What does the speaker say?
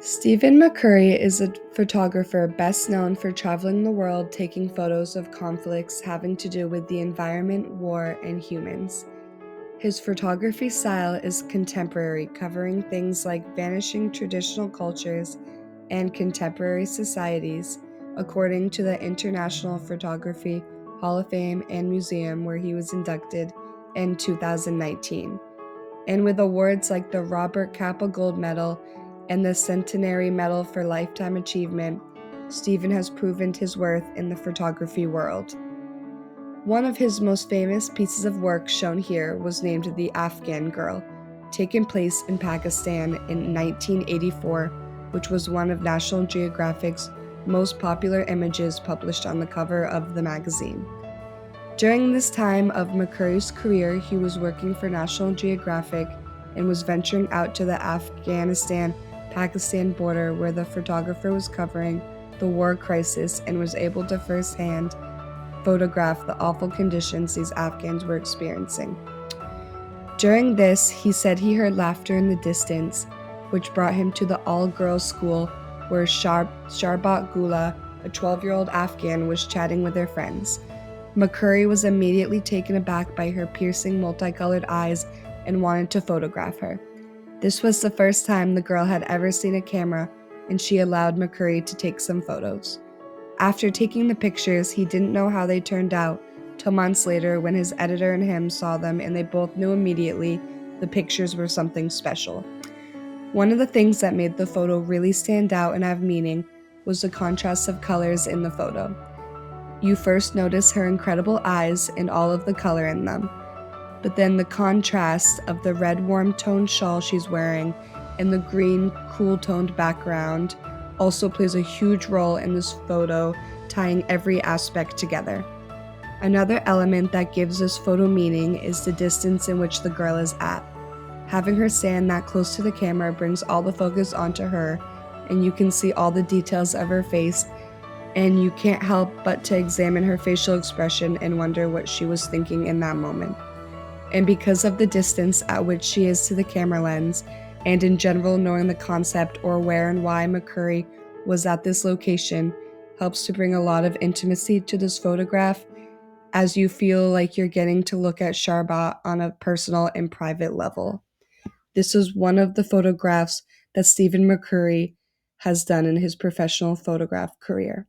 Steven McCurry is a photographer best known for traveling the world taking photos of conflicts having to do with the environment, war, and humans. His photography style is contemporary, covering things like vanishing traditional cultures and contemporary societies, according to the International Photography Hall of Fame and Museum, where he was inducted in 2019. And with awards like the Robert Capa Gold Medal and the Centenary Medal for Lifetime Achievement, Steven has proven his worth in the photography world. One of his most famous pieces of work shown here was named The Afghan Girl, taken place in Pakistan in 1984, which was one of National Geographic's most popular images published on the cover of the magazine. During this time of McCurry's career, he was working for National Geographic and was venturing out to the Afghanistan-Pakistan border where the photographer was covering the war crisis and was able to firsthand photograph the awful conditions these Afghans were experiencing. During this, he said he heard laughter in the distance, which brought him to the all-girls school where Sharbat Gula, a 12-year-old Afghan, was chatting with her friends. McCurry was immediately taken aback by her piercing multicolored eyes and wanted to photograph her. This was the first time the girl had ever seen a camera, and she allowed McCurry to take some photos. After taking the pictures, he didn't know how they turned out till months later when his editor and him saw them, and they both knew immediately the pictures were something special. One of the things that made the photo really stand out and have meaning was the contrast of colors in the photo. You first notice her incredible eyes and all of the color in them, but then the contrast of the red warm-toned shawl she's wearing and the green cool-toned background also plays a huge role in this photo, tying every aspect together. Another element that gives this photo meaning is the distance in which the girl is at. Having her stand that close to the camera brings all the focus onto her, and you can see all the details of her face, and you can't help but to examine her facial expression and wonder what she was thinking in that moment. And because of the distance at which she is to the camera lens, and in general knowing the concept or where and why McCurry was at this location, helps to bring a lot of intimacy to this photograph, as you feel like you're getting to look at Sharbat on a personal and private level. This is one of the photographs that Steven McCurry has done in his professional photograph career.